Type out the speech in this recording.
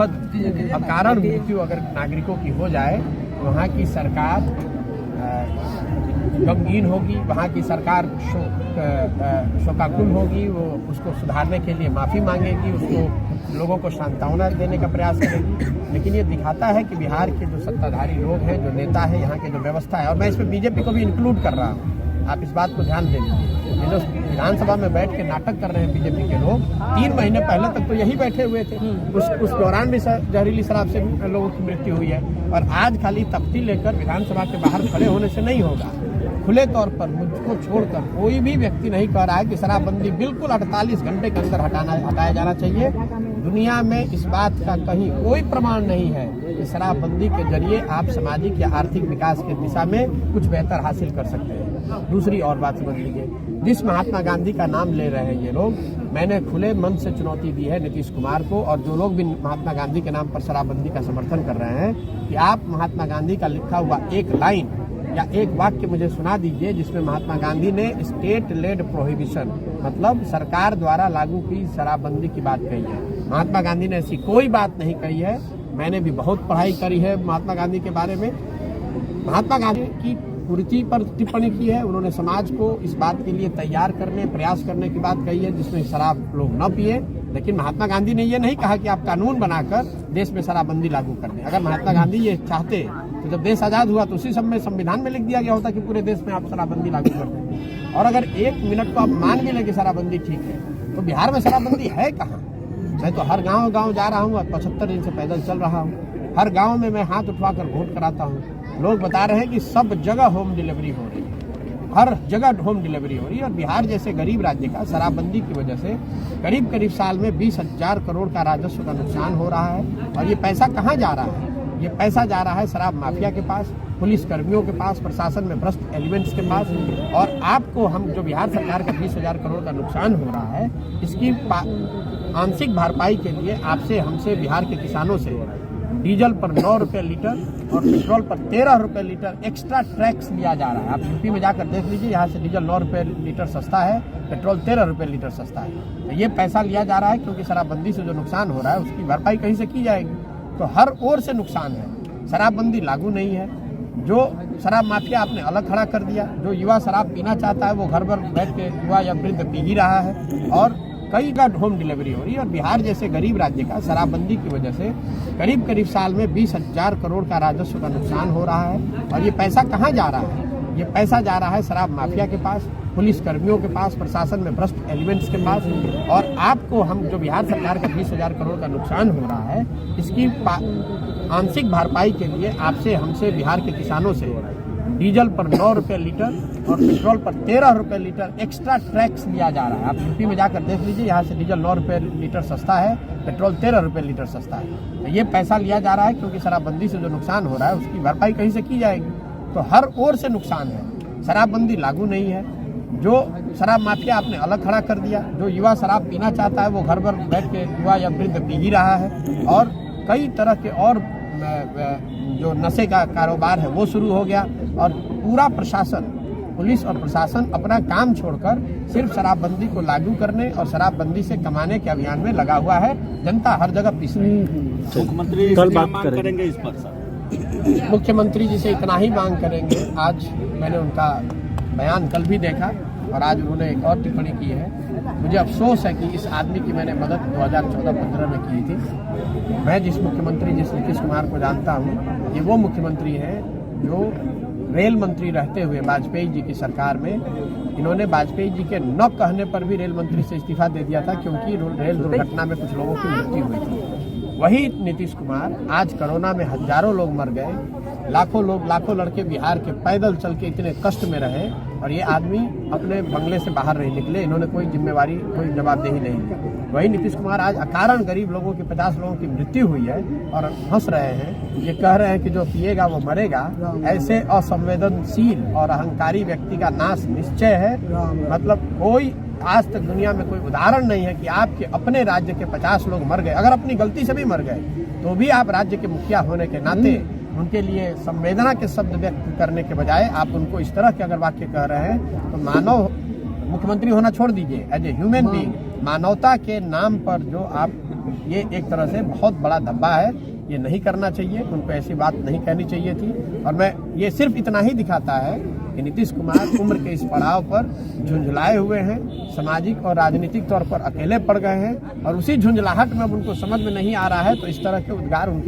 अकारण मृत्यु अगर नागरिकों की हो जाए तो वहाँ की सरकार गमगीन होगी, वहाँ की सरकार शोकाकुल होगी, वो उसको सुधारने के लिए माफ़ी मांगेगी, उसको लोगों को सांत्वना देने का प्रयास करेगी। लेकिन ये दिखाता है कि बिहार के जो सत्ताधारी लोग हैं, जो नेता है, यहाँ की जो व्यवस्था है, और मैं इसमें बीजेपी को भी इंक्लूड कर रहा हूँ, आप इस बात को ध्यान दे लीजिए। ये जो विधानसभा में बैठ के नाटक कर रहे हैं बीजेपी के लोग, 3 महीने पहले तक तो यही बैठे हुए थे, उस दौरान भी जहरीली शराब से लोगों की मृत्यु हुई है। और आज खाली तख्ती लेकर विधानसभा के बाहर खड़े होने से नहीं होगा। खुले तौर पर मुझको छोड़कर कोई भी व्यक्ति नहीं कह रहा है कि शराबबंदी बिल्कुल 48 घंटे के अंदर हटाया जाना चाहिए। दुनिया में इस बात का कहीं कोई प्रमाण नहीं है कि शराबबंदी के जरिए आप सामाजिक या आर्थिक विकास की दिशा में कुछ बेहतर हासिल कर सकते हैं। दूसरी और बात समझ लीजिए, जिस महात्मा गांधी का नाम ले रहे हैं ये लोग, मैंने खुले मन से चुनौती दी है नीतीश कुमार को और जो लोग भी महात्मा गांधी के नाम पर शराबबंदी का समर्थन कर रहे हैं, कि आप महात्मा गांधी का लिखा हुआ एक लाइन या एक वाक्य मुझे सुना दीजिए जिसमें महात्मा गांधी ने स्टेट लेड प्रोहिबिशन, मतलब सरकार द्वारा लागू की शराबबंदी की बात कही है। महात्मा गांधी ने ऐसी कोई बात नहीं कही है। मैंने भी बहुत पढ़ाई करी है महात्मा गांधी के बारे में। महात्मा गांधी की कुरीति पर टिप्पणी की है, उन्होंने समाज को इस बात के लिए तैयार करने, प्रयास करने की बात कही है जिसमें शराब लोग न पिए। लेकिन महात्मा गांधी ने ये नहीं कहा कि आप कानून बनाकर देश में शराबबंदी लागू कर दें। अगर महात्मा गांधी ये चाहते तो जब देश आज़ाद हुआ तो उसी समय संविधान में लिख दिया गया होता कि पूरे देश में आप शराबबंदी लागू कर दें। और अगर 1 मिनट को आप मान भी लें कि शराबबंदी ठीक है, तो बिहार में शराबबंदी है कहाँ? मैं तो हर गाँव जा रहा हूँ और 75 दिन से पैदल चल रहा हूँ। हर गाँव में मैं हाथ उठवा कर वोट कराता हूँ। लोग बता रहे हैं कि सब जगह होम डिलीवरी हो रही है, हर जगह होम डिलीवरी हो रही है। और बिहार जैसे गरीब राज्य का शराबबंदी की वजह से करीब साल में 20,000 करोड़ का राजस्व का नुकसान हो रहा है। और ये पैसा कहाँ जा रहा है? ये पैसा जा रहा है शराब माफिया के पास, पुलिस कर्मियों के पास, प्रशासन में भ्रष्ट एलिमेंट्स के पास। और आपको हम जो बिहार सरकार का 20,000 करोड़ का नुकसान हो रहा है, इसकी आंशिक भरपाई के लिए आपसे, हमसे, बिहार के किसानों से डीजल पर 9 रुपये लीटर और पेट्रोल पर 13 रुपये लीटर एक्स्ट्रा टैक्स लिया जा रहा है। आप यूपी में जाकर देख लीजिए, यहाँ से डीजल 9 रुपये लीटर सस्ता है, पेट्रोल 13 रुपये लीटर सस्ता है। तो ये पैसा लिया जा रहा है क्योंकि शराबबंदी से जो नुकसान हो रहा है उसकी भरपाई कहीं से की जाएगी। तो हर ओर से नुकसान है। शराबबंदी लागू नहीं है। जो शराब माफिया आपने अलग खड़ा कर दिया। जो युवा शराब पीना चाहता है वो घर पर बैठ के युवा या वृद्ध पी ही रहा है। और कई का होम डिलीवरी हो रही है। और बिहार जैसे गरीब राज्य का शराबबंदी की वजह से करीब साल में 20,000 करोड़ का राजस्व का नुकसान हो रहा है। और ये पैसा कहाँ जा रहा है? ये पैसा जा रहा है शराब माफिया के पास, पुलिस कर्मियों के पास, प्रशासन में भ्रष्ट एलिमेंट्स के पास। और आपको हम जो बिहार सरकार का 20,000 करोड़ का नुकसान हो रहा है, इसकी आंशिक भरपाई के लिए आपसे, हमसे, बिहार के किसानों से डीजल पर 9 रुपये लीटर और पेट्रोल पर 13 रुपये लीटर एक्स्ट्रा टैक्स लिया जा रहा है। आप यूपी में जाकर देख लीजिए, यहाँ से डीजल 9 रुपये लीटर सस्ता है, पेट्रोल 13 रुपये लीटर सस्ता है। तो ये पैसा लिया जा रहा है क्योंकि शराबबंदी से जो नुकसान हो रहा है उसकी भरपाई कहीं से की जाएगी। तो हर ओर से नुकसान है। शराबबंदी लागू नहीं है। जो शराब माफिया आपने अलग खड़ा कर दिया। जो युवा शराब पीना चाहता है वो घर पर बैठ के युवा या वृद्ध पी ही रहा है। और कई तरह के और जो नशे का कारोबार है वो शुरू हो गया। और पूरा प्रशासन, पुलिस और प्रशासन अपना काम छोड़कर सिर्फ शराबबंदी को लागू करने और शराबबंदी से कमाने के अभियान में लगा हुआ है। जनता हर जगह पीस रही है। मुख्यमंत्री कल बात करेंगे इस पर सर? मुख्यमंत्री जी से इतना ही मांग करेंगे। आज मैंने उनका बयान कल भी देखा और आज उन्होंने एक और टिप्पणी की है। मुझे अफसोस है कि इस आदमी की मैंने मदद 2014-15 में की थी। मैं जिस नीतीश कुमार को जानता हूँ, ये वो मुख्यमंत्री हैं जो रेल मंत्री रहते हुए वाजपेयी जी की सरकार में इन्होंने वाजपेयी जी के न कहने पर भी रेल मंत्री से इस्तीफा दे दिया था क्योंकि रेल दुर्घटना में कुछ लोगों की मृत्यु हुई थी। वही नीतीश कुमार आज कोरोना में हजारों लोग मर गए, लाखों लड़के बिहार के पैदल चल के इतने कष्ट में रहे और ये आदमी अपने बंगले से बाहर नहीं निकले। इन्होंने कोई जिम्मेवारी, कोई जवाबदेही नहीं ली। वही नीतीश कुमार आज अकारण गरीब लोगों की 50 लोगों की मृत्यु हुई है और हंस रहे हैं। ये कह रहे हैं कि जो पिएगा वो मरेगा। ऐसे असंवेदनशील और अहंकारी व्यक्ति का नाश निश्चय है। मतलब कोई आज तक दुनिया में कोई उदाहरण नहीं है कि आपके अपने राज्य के 50 लोग मर गए, अगर अपनी गलती से भी मर गए तो भी आप राज्य के मुखिया होने के नाते उनके लिए संवेदना के शब्द व्यक्त करने के बजाय आप उनको इस तरह के अगर वाक्य कह रहे हैं तो मानव मुख्यमंत्री होना छोड़ दीजिए। एज ए ह्यूमन बीइंग, मानवता के नाम पर जो आप ये एक तरह से बहुत बड़ा धब्बा है, ये नहीं करना चाहिए, उनको ऐसी बात नहीं कहनी चाहिए थी। और मैं ये सिर्फ इतना ही दिखाता है कि नीतीश कुमार उम्र के इस पड़ाव पर झुंझलाए हुए हैं, सामाजिक और राजनीतिक तौर पर अकेले पड़ गए हैं और उसी झुंझलाहट में अब उनको समझ में नहीं आ रहा है, तो इस तरह के उद्गार उनके